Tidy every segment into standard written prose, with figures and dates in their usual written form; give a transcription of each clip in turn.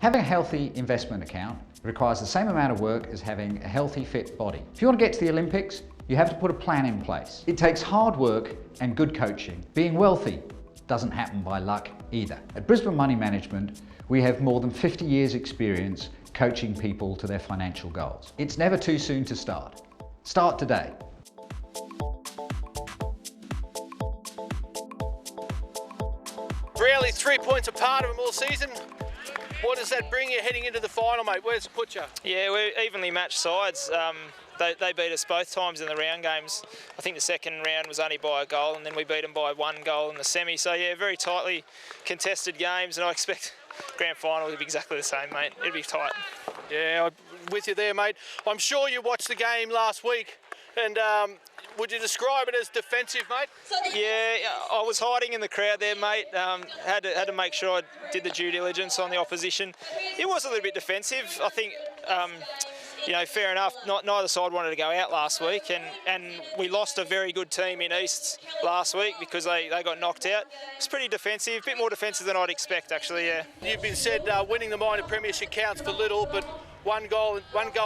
Having a healthy investment account requires the same amount of work as having a healthy, fit body. If you want to get to the Olympics, you have to put a plan in place. It takes hard work and good coaching. Being wealthy doesn't happen by luck either. At Brisbane Money Management, we have more than 50 years experience coaching people to their financial goals. It's never too soon to start. Start today. Really 3 points apart of them all season. What does that bring you heading into the final, mate? Where's it put you? Yeah, we're evenly matched sides. They beat us both times in the round games. I think the second round was only by a goal, and then we beat them by 1 goal in the semi. So yeah, very tightly contested games, and I expect grand final will be exactly the same, mate. It'll be tight. Yeah, I'm with you there, mate. I'm sure you watched the game last week, and would you describe it as defensive, mate? Yeah, I was hiding in the crowd there, mate. Had to make sure I did the due diligence on the opposition. It was a little bit defensive. I think, you know, fair enough. Neither side wanted to go out last week, and we lost a very good team in East last week because they got knocked out. It's pretty defensive, a bit more defensive than I'd expect, actually. Yeah. You've been said winning the minor premiership counts for little, but one goal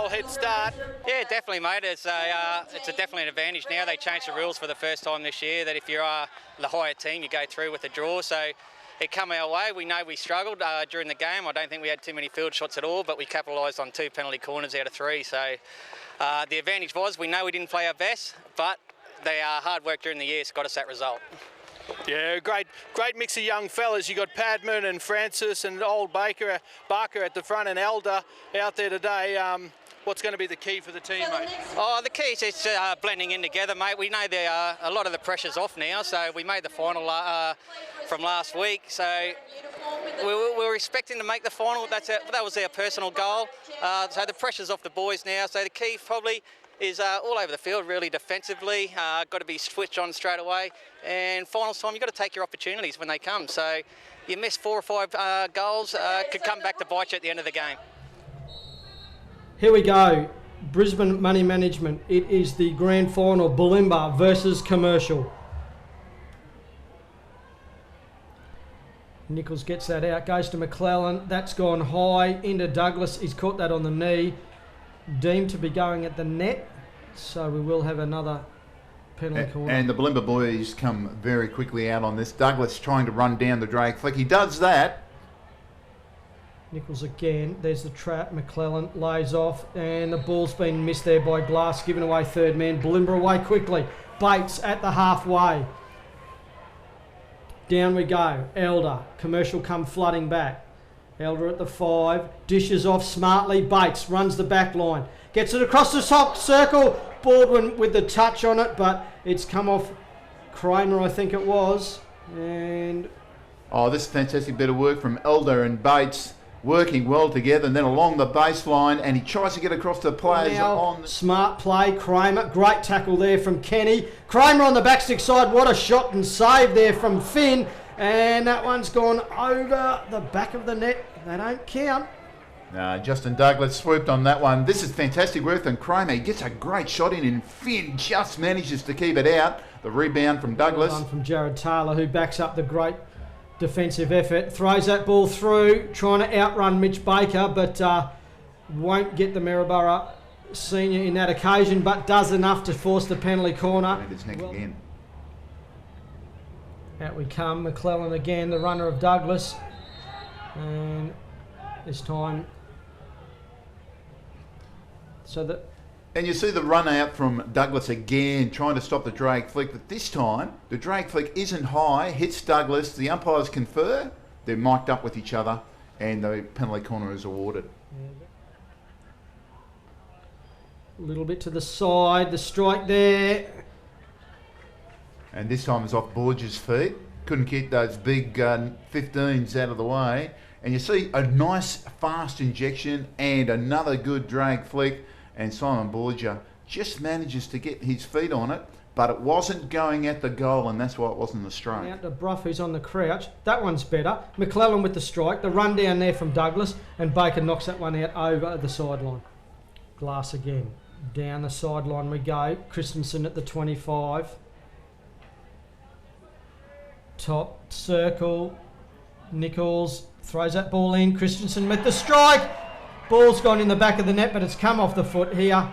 head start. Yeah, definitely, mate. It's definitely an advantage now. They changed the rules for the first time this year that if you are the higher team, you go through with a draw. So it come our way. We know we struggled during the game. I don't think we had too many field shots at all, but we capitalised on 2 penalty corners out of 3. So the advantage was we know we didn't play our best, but the hard work during the year has got us that result. Yeah, great mix of young fellas. You got Padman and Francis and old Barker at the front and Elder out there today. What's going to be the key for the team, mate? Oh, the key is it's blending in together, mate. We know a lot of the pressure's off now, so we made the final from last week. So we were expecting to make the final. That was our personal goal. So the pressure's off the boys now. So the key probably is all over the field, really defensively. Got to be switched on straight away. And finals time, you've got to take your opportunities when they come. So you miss 4 or 5 goals, could come back to bite you at the end of the game. Here we go. Brisbane Money Management. It is the grand final, Bulimba versus Commercial. Nichols gets that out, goes to McClellan. That's gone high into Douglas. He's caught that on the knee. Deemed to be going at the net. So we will have another penalty corner. And the Bulimba boys come very quickly out on this. Douglas trying to run down the drag flick. He does that. Nichols again. There's the trap. McClellan lays off. And the ball's been missed there by Glass. Given away third man. Bulimba away quickly. Bates at the halfway. Down we go. Elder. Commercial come flooding back. Elder at the 5. Dishes off smartly. Bates runs the back line. Gets it across the top circle. Baldwin with the touch on it, but it's come off Kramer, I think it was. And oh, this is a fantastic bit of work from Elder and Bates, working well together, and then along the baseline, and he tries to get across the players on. Smart play, Kramer. Great tackle there from Kenny. Kramer on the backstick side. What a shot and save there from Finn. And that one's gone over the back of the net. They don't count. Justin Douglas swooped on that one. This is fantastic work from Kramer. He gets a great shot in, and Finn just manages to keep it out. The rebound from Douglas. One from Jared Taylor, who backs up the great defensive effort. Throws that ball through, trying to outrun Mitch Baker, but won't get the Maryborough senior in that occasion, but does enough to force the penalty corner. And his neck again. Out we come. McClellan again, the runner of Douglas. And this time... And you see the run out from Douglas again, trying to stop the drag flick, but this time the drag flick isn't high, hits Douglas, the umpires confer, they're mic'd up with each other, and the penalty corner is awarded. A little bit to the side, the strike there. And this time it's off Borges' feet, couldn't get those big 15s out of the way. And you see a nice fast injection and another good drag flick. And Simon Borgia just manages to get his feet on it, but it wasn't going at the goal, and that's why it wasn't a strike. Out to Brough, who's on the crouch. That one's better. McClellan with the strike. The run down there from Douglas, and Baker knocks that one out over the sideline. Glass again. Down the sideline we go. Christensen at the 25. Top circle. Nichols Throws that ball in. Christensen with the strike. Ball's gone in the back of the net, but it's come off the foot here.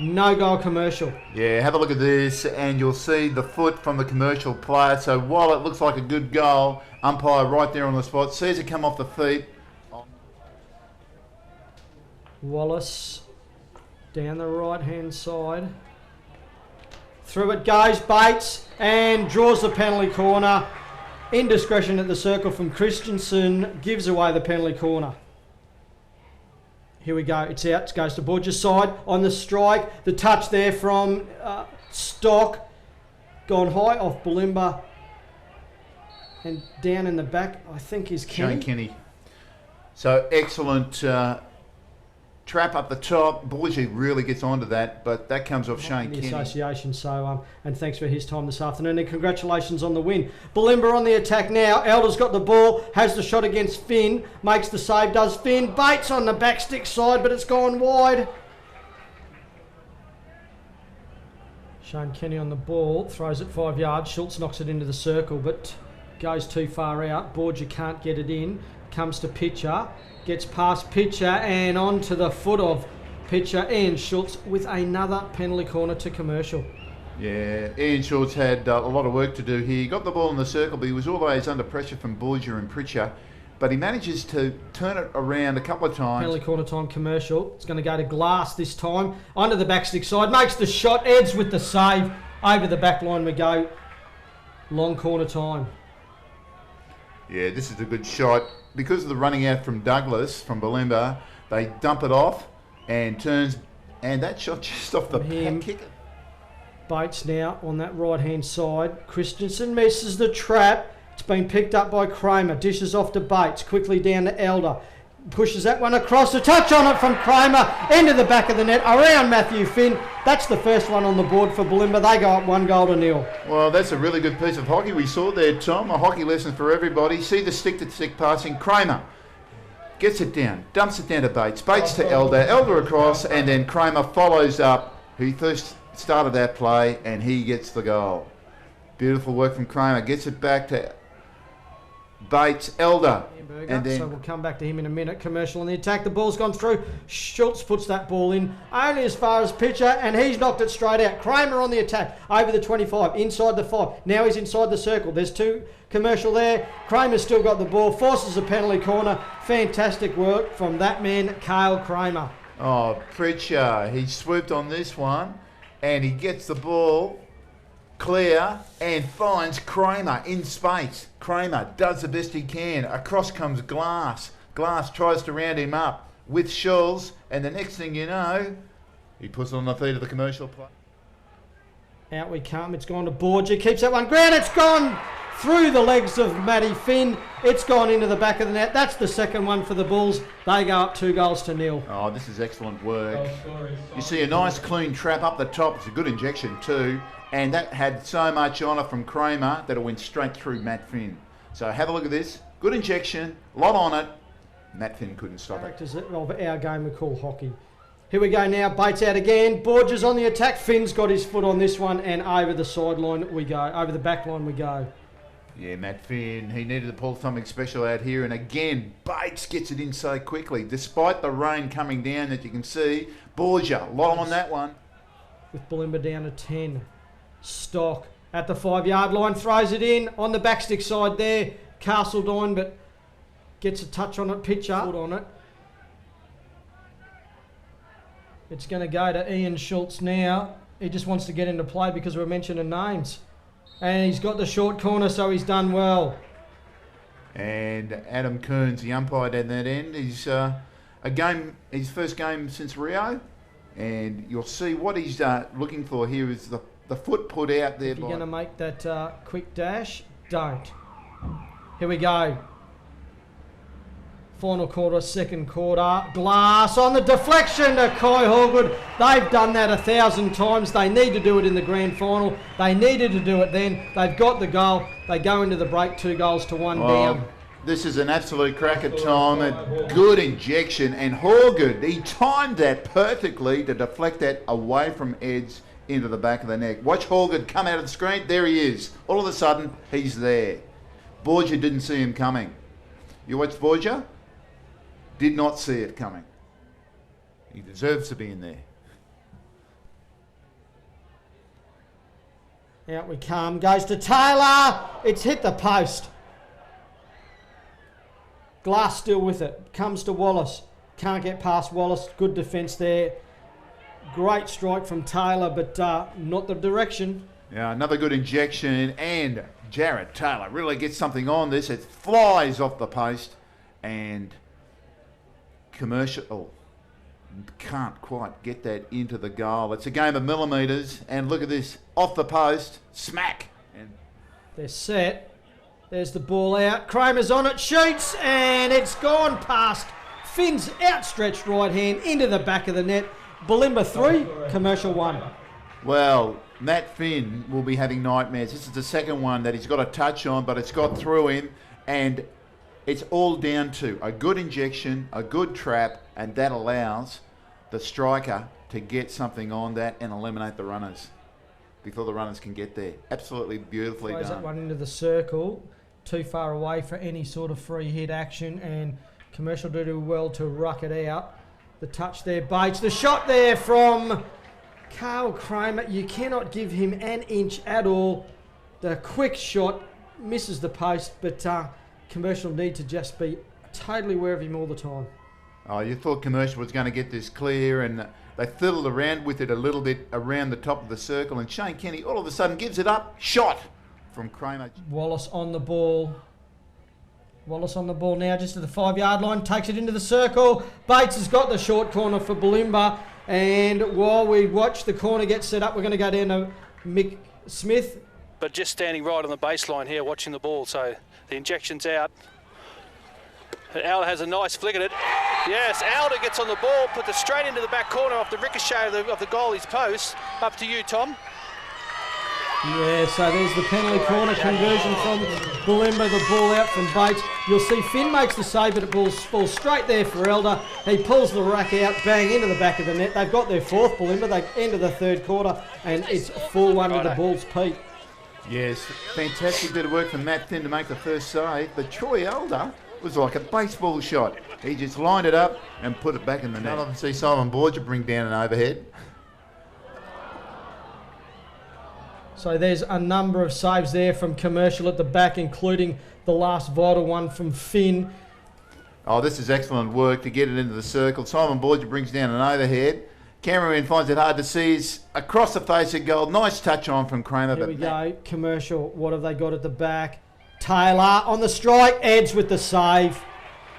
No goal commercial. Yeah, have a look at this and you'll see the foot from the commercial player. So while it looks like a good goal, umpire right there on the spot sees it come off the feet. Wallace down the right-hand side. Through it goes, Bates, and draws the penalty corner. Indiscretion at the circle from Christensen gives away the penalty corner. Here we go, it's out, it goes to Borges' side on the strike. The touch there from Stock, gone high off Bulimba. And down in the back, I think, is Kenny. Shane Kenny. So excellent trap up the top. Borges really gets onto that, but that comes off Shane The Kenny. association, so and thanks for his time this afternoon, and congratulations on the win. Bulimba on the attack now. Elder's got the ball, has the shot against Finn, makes the save, does Finn. Bates on the backstick side, but it's gone wide. Shane Kenny on the ball, throws it 5 yards. Schultz knocks it into the circle, but goes too far out. Borgia can't get it in. Comes to Pitcher, gets past Pitcher and onto the foot of Pitcher, and Schultz with another penalty corner to commercial. Yeah, Ian Schultz had a lot of work to do here. He got the ball in the circle, but he was always under pressure from Borgia and Pritchard. But he manages to turn it around a couple of times. Penalty corner time commercial. It's going to go to Glass this time. Onto the backstick side. Makes the shot. Eds with the save. Over the back line we go. Long corner time. Yeah, this is a good shot. Because of the running out from Douglas, from Bulimba, they dump it off and turns, and that shot just off the back kick. Bates now on that right-hand side. Christensen misses the trap. It's been picked up by Kramer. Dishes off to Bates. Quickly down to Elder. Pushes that one across. A touch on it from Kramer. Into the back of the net. Around Matthew Finn. That's the first one on the board for Bulimba. They go up 1-0. Well, that's a really good piece of hockey we saw there, Tom. A hockey lesson for everybody. See the stick-to-stick passing. Kramer gets it down. Dumps it down to Bates. Bates to Elder. Elder across. And then Kramer follows up. He first started that play and he gets the goal. Beautiful work from Kramer. Gets it back to Bates, Elder. And then, so we'll come back to him in a minute. Commercial on the attack. The ball's gone through. Schultz puts that ball in only as far as Pitcher, and he's knocked it straight out. Kramer on the attack over the 25, inside the 5. Now he's inside the circle. There's 2 commercial there. Kramer's still got the ball, forces a penalty corner. Fantastic work from that man, Cale Kramer. oh, Pritchard, he swooped on this one, and he gets the ball clear and finds Kramer in space. Kramer does the best he can. Across comes Glass. Glass tries to round him up with Schultz, and the next thing you know, he puts it on the feet of the commercial player. Out we come. It's gone to Borgia. Keeps that one ground. It's gone through the legs of Matty Finn. It's gone into the back of the net. That's the second one for the Bulls. They go up 2-0. Oh, this is excellent work. You see a nice clean trap up the top. It's a good injection too. And that had so much on it from Kramer that it went straight through Matt Finn. So have a look at this. Good injection, a lot on it. Matt Finn couldn't stop it. Characters of our game we call hockey. Here we go now. Bates out again. Borges on the attack. Finn's got his foot on this one, and over the sideline we go. Over the back line we go. Yeah, Matt Finn, he needed to pull something special out here. And again, Bates gets it in so quickly. Despite the rain coming down that you can see, Borgia, a lot on that one. With Bulimba down to 10. Stock at the 5-yard line, throws it in on the backstick side there. Castledine, but gets a touch on it. Pitcher foot on it. It's going to go to Ian Schultz now. He just wants to get into play because we're mentioning names, and he's got the short corner, so he's done well. And Adam Kearns, the umpire down that end, he's his first game since Rio, and you'll see what he's looking for here is the foot put out there. If you're going to make that quick dash, don't. Here we go. Final quarter, second quarter. Glass on the deflection to Kai Hallgood. They've done that 1,000 times. They need to do it in the grand final. They needed to do it then. They've got the goal. They go into the break 2-1 down. This is an absolute cracker, Tom. A good injection. And Hallgood, he timed that perfectly to deflect that away from Eds into the back of the neck. Watch Hallgood come out of the screen. There he is. All of a sudden, he's there. Borgia didn't see him coming. You watched Borgia? Did not see it coming. He deserves to be in there. Out we come, goes to Taylor. It's hit the post. Glass still with it. Comes to Wallace. Can't get past Wallace. Good defence there. Great strike from Taylor, but not the direction. Yeah, another good injection, and Jared Taylor really gets something on this. It flies off the post, and Commercial can't quite get that into the goal. It's a game of millimetres, and look at this, off the post, smack. And they're set. There's the ball out. Kramer's on it, shoots, and it's gone past Finn's outstretched right hand into the back of the net. Bulimba 3, Commercial 1. Well, Matt Finn will be having nightmares. This is the second one that he's got a touch on, but it's got through him, and it's all down to a good injection, a good trap, and that allows the striker to get something on that and eliminate the runners before the runners can get there. Absolutely beautifully Throws done. that one into the circle, too far away for any sort of free hit action, and Commercial do well to ruck it out. The touch there, Bates. The shot there from Carl Kramer. You cannot give him an inch at all. The quick shot misses the post, but Commercial need to just be totally aware of him all the time. Oh, you thought Commercial was going to get this clear, and they fiddled around with it a little bit around the top of the circle, and Shane Kenny all of a sudden gives it up. Shot from Kramer. Wallace on the ball. Wallace on the ball now, just to the 5-yard line, takes it into the circle. Bates has got the short corner for Bulimba, and while we watch the corner get set up, we're going to go down to Mick Smith. But just standing right on the baseline here, watching the ball, so the injection's out. Alder has a nice flick at it. Yes, Alder gets on the ball, puts it straight into the back corner off the ricochet of the goalie's post. Up to you, Tom. Yeah, so there's the penalty corner conversion from Bulimba, the ball out from Bates. You'll see Finn makes the save, but it falls straight there for Elder. He pulls the rack out, bang, into the back of the net. They've got their fourth, Bulimba. They enter the third quarter, and it's 4-1 to the Bulls, Pete. Yes, fantastic bit of work from Matt Finn to make the first save, but Troy Elder was like a baseball shot. He just lined it up and put it back in the net. I'd love to see Simon Borgia bring down an overhead. So there's a number of saves there from Commercial at the back, including the last vital one from Finn. Oh, this is excellent work to get it into the circle. Simon Borgia brings down an overhead. Cameraman finds it hard to see. He's across the face of goal. Nice touch on from Kramer. Here we go. Commercial. What have they got at the back? Taylor on the strike. Eds with the save.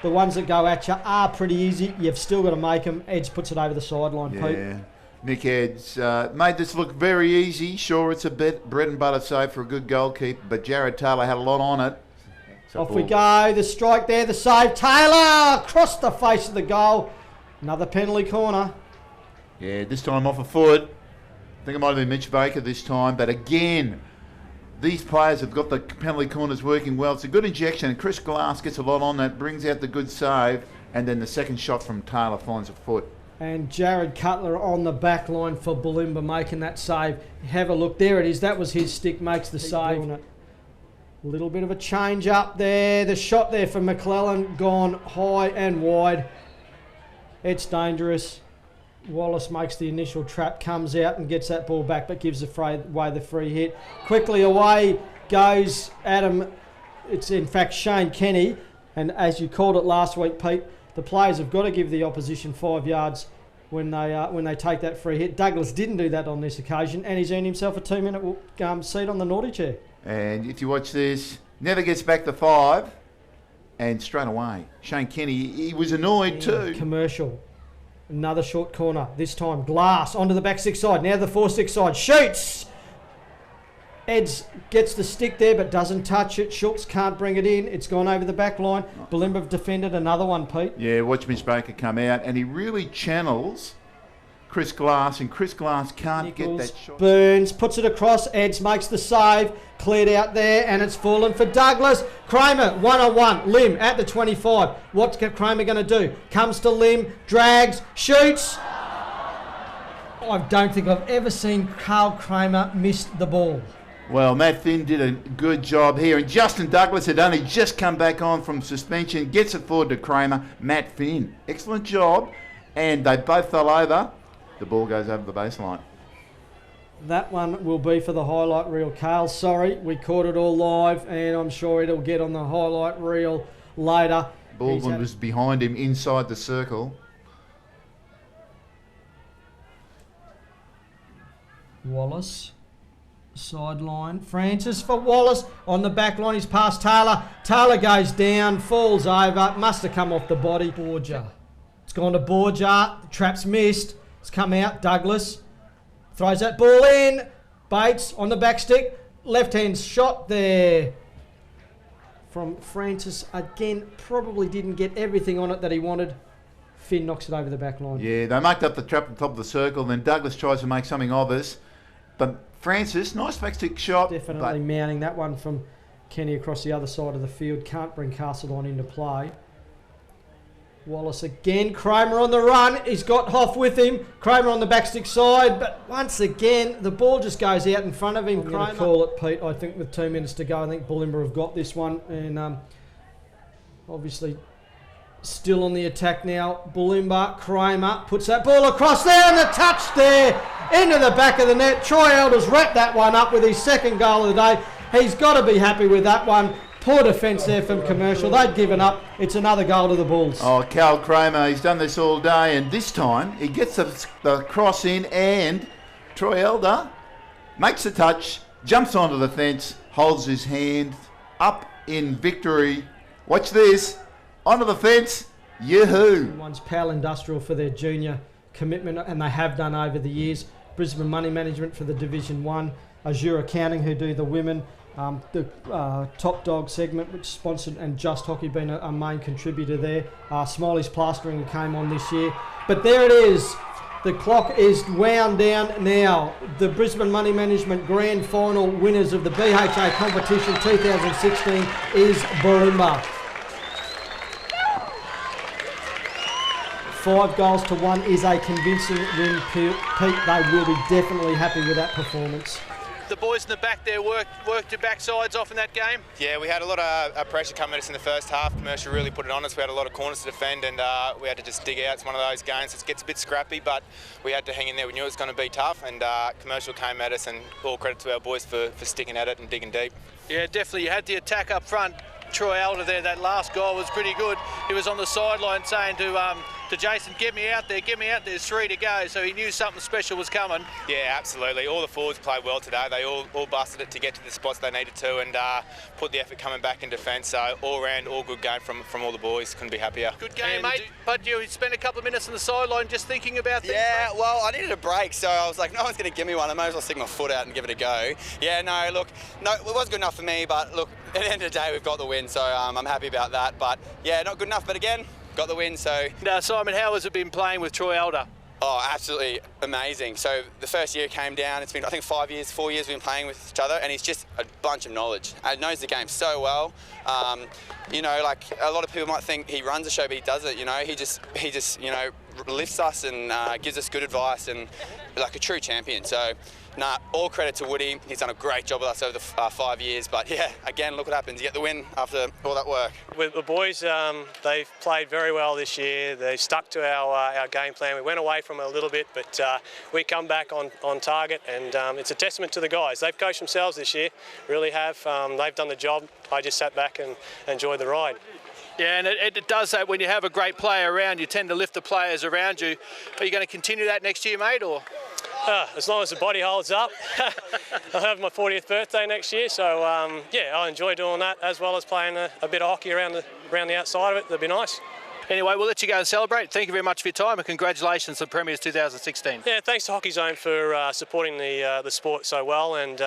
The ones that go at you are pretty easy. You've still got to make them. Eds puts it over the sideline, Pete. Yeah. Nick Eds made this look very easy. Sure, it's a bit bread and butter save for a good goalkeeper, but Jared Taylor had a lot on it. Off we go. The strike there, the save. Taylor across the face of the goal. Another penalty corner. Yeah, this time off a foot. I think it might have been Mitch Baker this time, but again, these players have got the penalty corners working well. It's a good injection, and Chris Glass gets a lot on that, brings out the good save, and then the second shot from Taylor finds a foot. And Jared Cutler on the back line for Bulimba making that save. Have a look. There it is. That was his stick. Makes the save. A little bit of a change up there. The shot there for McClellan gone high and wide. It's dangerous. Wallace makes the initial trap, comes out and gets that ball back, but gives away the free hit. Quickly away goes Adam. It's in fact Shane Kenny. And as you called it last week, Pete, the players have got to give the opposition 5 yards when they take that free hit. Douglas didn't do that on this occasion, and he's earned himself a 2-minute seat on the naughty chair. And if you watch this, never gets back to 5, and straight away, Shane Kenny, he was annoyed too. Commercial. Another short corner. This time, Glass onto the back 6 side. Now the 4-6 side. Shoots! Eds gets the stick there but doesn't touch it. Schultz can't bring it in. It's gone over the back line. Bulimba have defended another one, Pete. Yeah, watch Mitch Baker come out, and he really channels Chris Glass, and Chris Glass can't get that shot. Burns puts it across. Eds makes the save. Cleared out there, and it's fallen for Douglas. Kramer, 1-on-1. Lim at the 25. What's Kramer going to do? Comes to Lim, drags, shoots. I don't think I've ever seen Carl Kramer miss the ball. Well, Matt Finn did a good job here, and Justin Douglas had only just come back on from suspension, gets it forward to Kramer. Matt Finn, excellent job, and they both fell over. The ball goes over the baseline. That one will be for the highlight reel. Carl, sorry, we caught it all live, and I'm sure it'll get on the highlight reel later. Baldwin was behind him inside the circle. Wallace, sideline. Francis for Wallace on the back line. He's past Taylor. Taylor goes down, falls over. Must have come off the body. Borgia. It's gone to Borgia. The trap's missed. It's come out. Douglas throws that ball in. Bates on the back stick. Left hand shot there from Francis. Again, probably didn't get everything on it that he wanted. Finn knocks it over the back line. Yeah, they marked up the trap at the top of the circle. Then Douglas tries to make something of us. But Francis, nice backstick shot. Definitely mounting that one from Kenny across the other side of the field. Can't bring Castledine into play. Wallace again. Kramer on the run. He's got Hoff with him. Kramer on the backstick side. But once again, the ball just goes out in front of him. I'm going to call it, Pete. I think with 2 minutes to go, I think Bulimba have got this one. And obviously still on the attack now. Bulimba, Kramer puts that ball across there and the touch there into the back of the net. Troy Elder's wrapped that one up with his second goal of the day. He's got to be happy with that one. Poor defence there from Commercial. They'd given up. It's another goal to the Bulls. Oh, Cal Kramer, he's done this all day, and this time he gets the cross in, and Troy Elder makes the touch, jumps onto the fence, holds his hand up in victory. Watch this. Onto the fence. Yoo-hoo. One's Powell Industrial for their junior commitment, and they have done over the years. Brisbane Money Management for the Division 1. Azure Accounting, who do the women. The Top Dog segment, which sponsored, and Just Hockey being a main contributor there. Smiley's Plastering came on this year. But there it is. The clock is wound down now. The Brisbane Money Management Grand Final winners of the BHA competition 2016 is Bulimba. 5-1 is a convincing win, Pete. They will be definitely happy with that performance. The boys in the back there worked your backsides off in that game? Yeah, we had a lot of pressure coming at us in the first half. Commercial really put it on us. We had a lot of corners to defend, and we had to just dig out. It's one of those games. It gets a bit scrappy, but we had to hang in there. We knew it was going to be tough, and Commercial came at us, and all credit to our boys for sticking at it and digging deep. Yeah, definitely. You had the attack up front. Troy Elder there, that last goal was pretty good. He was on the sideline saying to Jason, get me out there, there's 3 to go, so he knew something special was coming. Yeah, absolutely. All the forwards played well today. They all busted it to get to the spots they needed to, and put the effort coming back in defence. So all round, all good game from all the boys. Couldn't be happier. Good game, mate. But you spent a couple of minutes on the sideline just thinking about things. Yeah, well, I needed a break, so I was like, no one's going to give me one. I might as well stick my foot out and give it a go. Yeah, no, look, no, it wasn't good enough for me, but look, at the end of the day, we've got the win, so I'm happy about that. But yeah, not good enough, but again, got the win, so... Now, Simon, how has it been playing with Troy Elder? Oh, absolutely amazing. So the first year came down, it's been, I think, 4 years we've been playing with each other, and he's just a bunch of knowledge. And knows the game so well. You know, like, a lot of people might think he runs the show, but he does it, you know. He just you know, lifts us and gives us good advice, and like a true champion. So, nah, all credit to Woody. He's done a great job with us over the 5 years. But yeah, again, look what happens. You get the win after all that work. With the boys, they've played very well this year. They stuck to our game plan. We went away from it a little bit, but we come back on target, and it's a testament to the guys. They've coached themselves this year, really have. They've done the job. I just sat back and enjoyed the ride. Yeah, and it does that when you have a great player around, you tend to lift the players around you. Are you going to continue that next year, mate, or...? As long as the body holds up. I'll have my 40th birthday next year, so yeah, I enjoy doing that, as well as playing a bit of hockey around the outside of it. That'd be nice. Anyway, we'll let you go and celebrate. Thank you very much for your time, and congratulations on Premiers 2016. Yeah, thanks to Hockey Zone for supporting the sport so well, and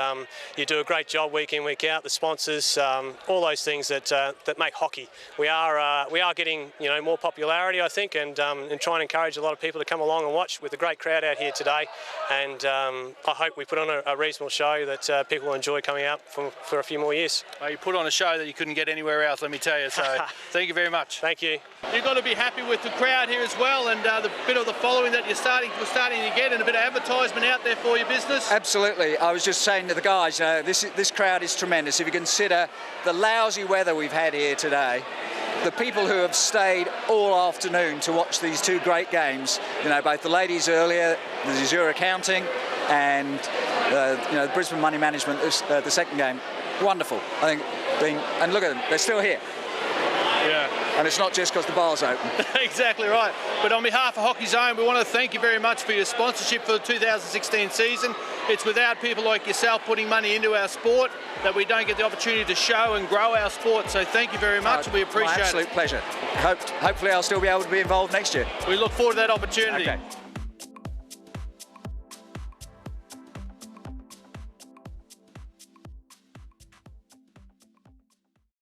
you do a great job week in, week out. The sponsors, all those things that make hockey. We are getting, you know, more popularity, I think, and trying to encourage a lot of people to come along and watch with a great crowd out here today. And I hope we put on a reasonable show that people will enjoy coming out for a few more years. Well, you put on a show that you couldn't get anywhere else, let me tell you. So thank you very much. Thank you. You got got to be happy with the crowd here as well, and the bit of the following that we're starting to get, and a bit of advertisement out there for your business. Absolutely. I was just saying to the guys, this crowd is tremendous. If you consider the lousy weather we've had here today, the people who have stayed all afternoon to watch these two great games, both the ladies earlier, the Azure Accounting, and the Brisbane Money Management, the second game, wonderful. I think, and look at them, they're still here. Yeah. And it's not just because the bar's open. Exactly right. But on behalf of Hockey Zone, we want to thank you very much for your sponsorship for the 2016 season. It's without people like yourself putting money into our sport that we don't get the opportunity to show and grow our sport. So thank you very much. We appreciate it. My absolute pleasure. Hopefully I'll still be able to be involved next year. We look forward to that opportunity. Okay.